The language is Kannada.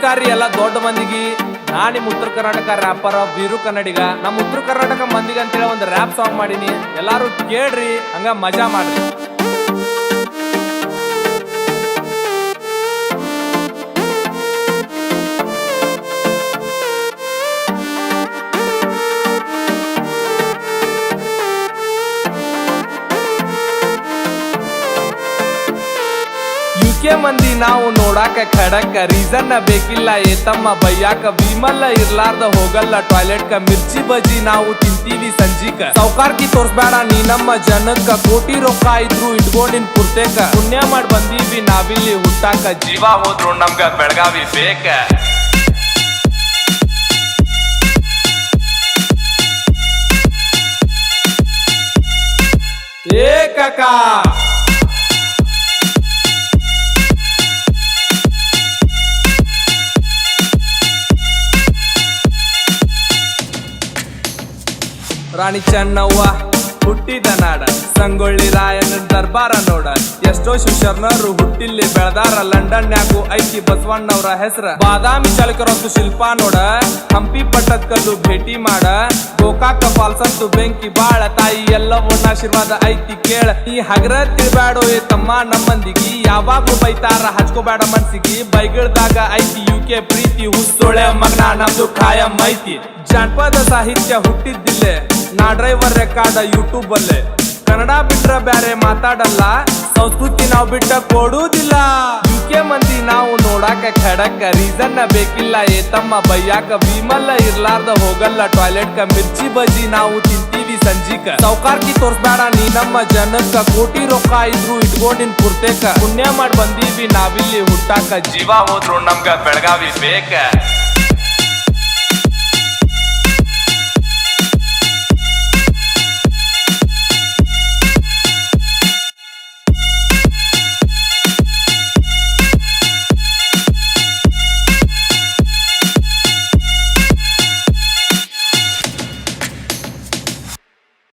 ನಮಸ್ಕಾರ ಎಲ್ಲ ದೊಡ್ಡ ಮಂದಿಗೆ. ನಾ ನಿಮ್ಮ ಉತ್ತರ ಕರ್ನಾಟಕ ರ್ಯಾಪರ್ ವೀರು ಕನ್ನಡಿಗ. ನಮ್ಮ ಉತ್ತರ ಕರ್ನಾಟಕ ಮಂದಿಗೆ ಅಂತೇಳಿ ಒಂದು ರ್ಯಾಪ್ ಸಾಂಗ್ ಮಾಡೀನಿ. ಎಲ್ಲಾರು ಕೇಳ್ರಿ, ಹಂಗ ಮಜಾ ಮಾಡ್ರಿ. ಯುಕೆ ಮಂದಿ ನಾವು ನೋಡಾಕ ಖಡಕ, ರೀಸನ್ ಬೇಕಿಲ್ಲ ಏತಮ್ಮ ಬಯ್ಯಾಕ. ವಿಮಲ್ಲ ಇರ್ಲಾರ್ದ ಹೋಗಲ್ಲ ಟಾಯ್ಲೆಟ್ ಕ, ಮಿರ್ಚಿ ಬಜ್ಜಿ ನಾವು ತಿಂತೀವಿ ಸಂಜಿಕ. ಸೌಕಾರ್ಕಿ ತೋರ್ಸ್ಬೇಡ ನೀ ನಮ್ಮ ಜನಕ್ಕ, ಕೋಟಿ ರೊಕ್ಕ ಇದ್ರು ಇಟ್ಕೊಂಡಿನ್ ಪುರ್ತೇಕ. ಪುಣ್ಯ ಮಾಡಿ ಬಂದೀವಿ ನಾವಿಲ್ಲಿ ಹುಟ್ಟಾಕ, ಜೀವ ಹೋದ್ರು ನಮ್ಗ ಬೆಳಗಾವಿ ಬೇಕ. ಏ ಕಾಕಾ ರಾಣಿ ಚೆನ್ನವ್ವ ಹುಟ್ಟಿದ ನಾಡ, ಸಂಗೊಳ್ಳಿ ರಾಯನ ದರ್ಬಾರ ನೋಡ. ಎಷ್ಟೋ ಶಿವಶರಣರು ಹುಟ್ಟಿಲ್ಲಿ ಬೆಳೆದಾರ, ಲಂಡನ್ಯಾಗು ಐತಿ ಬಸವಣ್ಣವ್ರ ಹೆಸರ. ಬಾದಾಮಿ ಚಾಲಕರತ್ತು ಶಿಲ್ಪ ನೋಡ, ಹಂಪಿ ಪಟ್ಟದ ಕಲ್ಲು ಭೇಟಿ ಮಾಡ. ಗೋಕಾಕ ಫಾಲ್ಸಂತು ಬೆಂಕಿ ಬಾಳ, ತಾಯಿ ಎಲ್ಲವನ್ನ ಆಶೀರ್ವಾದ ಐತಿ ಕೇಳ. ಈ ಹಗರ ತಿಳ್ಬ್ಯಾಡೋ ಏ ತಮ್ಮ ನಮ್ಮಂದಿಗಿ, ಯಾವಾಗ್ಲೂ ಬೈತಾರ ಹಚ್ಕೋಬೇಡ ಮನ್ಸಿಗಿ. ಬೈಗಿಳ್ದಾಗ ಐತಿ ಯುಕೆ ಪ್ರೀತಿ, ಹುಸ್ತೊಳೆ ಮಗನ ನಮ್ದು ಖಾಯಂ ಐತಿ. ಜಾನಪದ ಸಾಹಿತ್ಯ ಹುಟ್ಟಿದ್ದಿಲ್ಲೇ, ನಾ ಡ್ರೈವರ್ ರೆಕಾರ್ಡ ಯೂಟ್ಯೂಬ್ ಅಲ್ಲೇ. ಕನ್ನಡ ಬಿಟ್ರ ಬ್ಯಾರೆ ಮಾತಾಡಲ್ಲ, ಸಂಸ್ಕೃತಿ ನಾವು ಬಿಟ್ಟ ಕೊಡುವುದಿಲ್ಲ. ಯುಕೆ ಮಂದಿ ನಾವು ನೋಡಾಕ ಖಡಕ, ರೀಸನ್ ಬೇಕಿಲ್ಲ ಏತಮ್ಮ ಬಯ್ಯಾಕ. ವಿಮಲ್ಲ ಇರ್ಲಾರ್ದ ಹೋಗಲ್ಲ ಟಾಯ್ಲೆಟ್ ಕ, ಮಿರ್ಚಿ ಬಜ್ಜಿ ನಾವು ತಿಂತೀವಿ ಸಂಜಿಕ. ಸೌಕಾರ್ಕಿ ತೋರ್ಸ್ಬೇಡ ನೀ ನಮ್ಮ ಜನಕ್ಕ, ಕೋಟಿ ರೊಕ್ಕ ಇದ್ರು ಇಟ್ಕೊಂಡಿನ್ ಪುರ್ತೇಕ. ಪುಣ್ಯ ಮಾಡಿ ಬಂದೀವಿ ನಾವಿಲ್ಲಿ ಹುಟ್ಟಾಕ, ಜೀವ ಹೋದ್ರು ನಮ್ಗ ಬೆಳಗಾವಿ ಬೇಕ.